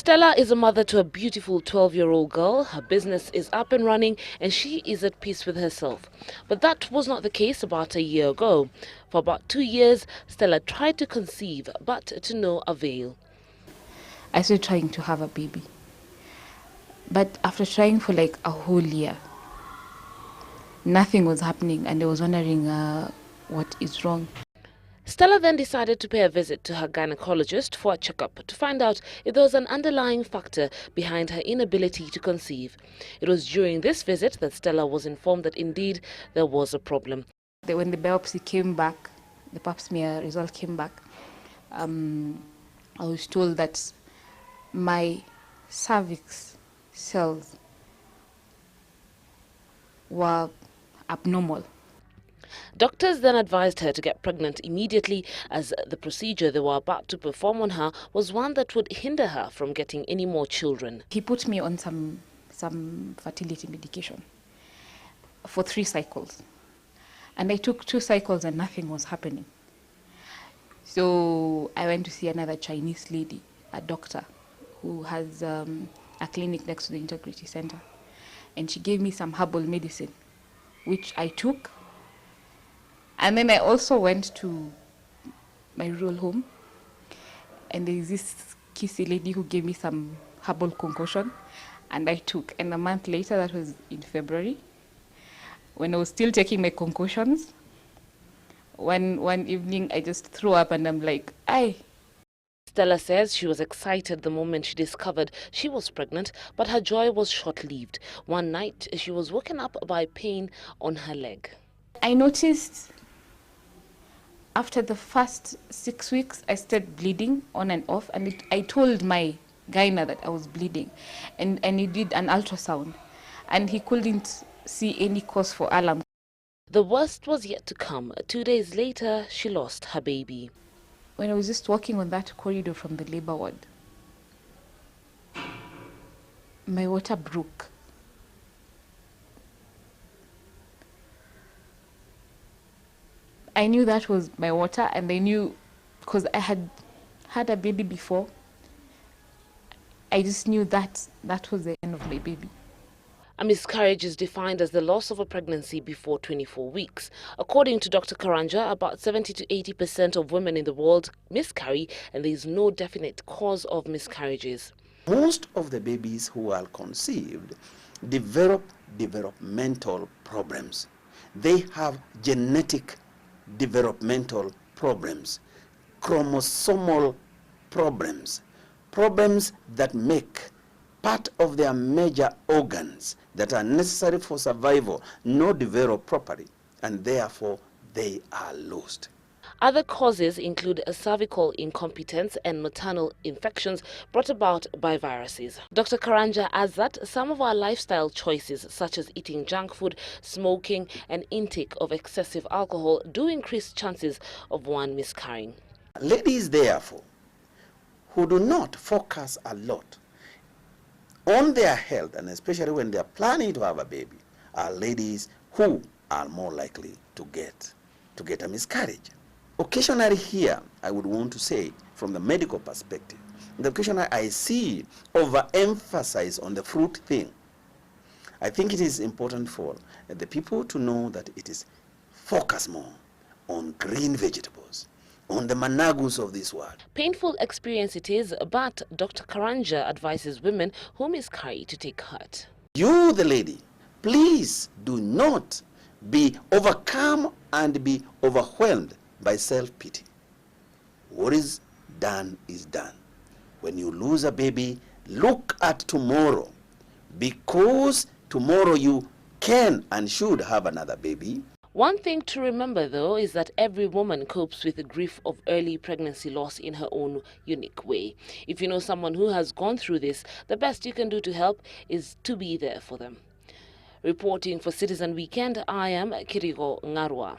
Stella is a mother to a beautiful 12-year-old girl. Her business is up and running and she is at peace with herself. But that was not the case about a year ago. For about 2 years, Stella tried to conceive, but to no avail. I started trying to have a baby. But after trying for like a whole year, nothing was happening, and I was wondering what is wrong. Stella then decided to pay a visit to her gynecologist for a checkup to find out if there was an underlying factor behind her inability to conceive. It was during this visit that Stella was informed that indeed there was a problem. When the biopsy came back, the pap smear result came back, I was told that my cervix cells were abnormal. Doctors then advised her to get pregnant immediately, as the procedure they were about to perform on her was one that would hinder her from getting any more children. He put me on some fertility medication for 3 cycles. And I took 2 cycles and nothing was happening. So I went to see another Chinese lady, a doctor, who has a clinic next to the Integrity Center. And she gave me some herbal medicine, which I took. And then I also went to my rural home, and there's this kissy lady who gave me some herbal concoction, and I took. And a month later, that was in February, when I was still taking my concoctions, one evening I just threw up and I'm like, "Aye." Stella says she was excited the moment she discovered she was pregnant, but her joy was short-lived. One night, she was woken up by pain on her leg. I noticed after the first 6 weeks, I started bleeding on and off, and I told my gyna that I was bleeding, and he did an ultrasound, and he couldn't see any cause for alarm. The worst was yet to come. 2 days later, she lost her baby. When I was just walking on that corridor from the labor ward, my water broke. I knew that was my water, and I knew, because I had had a baby before, I just knew that was the end of my baby. A miscarriage is defined as the loss of a pregnancy before 24 weeks. According to Dr. Karanja, about 70 to 80% of women in the world miscarry, and there is no definite cause of miscarriages. Most of the babies who are conceived develop developmental problems. They have genetic developmental problems, chromosomal problems, problems that make part of their major organs that are necessary for survival not develop properly, and therefore they are lost. Other causes include a cervical incompetence and maternal infections brought about by viruses. Dr. Karanja adds that some of our lifestyle choices, such as eating junk food, smoking, and intake of excessive alcohol, do increase chances of one miscarrying. Ladies, therefore, who do not focus a lot on their health, and especially when they are planning to have a baby, are ladies who are more likely to get a miscarriage. Occasionally here, I would want to say, from the medical perspective, the occasionally I see overemphasis on the fruit thing. I think it is important for the people to know that it is focus more on green vegetables, on the managus of this world. Painful experience it is, but Dr. Karanja advises women who miscarry to take heart. You, the lady, please do not be overcome and be overwhelmed by self-pity. What is done is done. When you lose a baby, look at tomorrow, because tomorrow you can and should have another baby. One thing to remember, though, is that every woman copes with the grief of early pregnancy loss in her own unique way. If you know someone who has gone through this, the best you can do to help is to be there for them. Reporting for Citizen Weekend, I am Kirigo Ng'arua.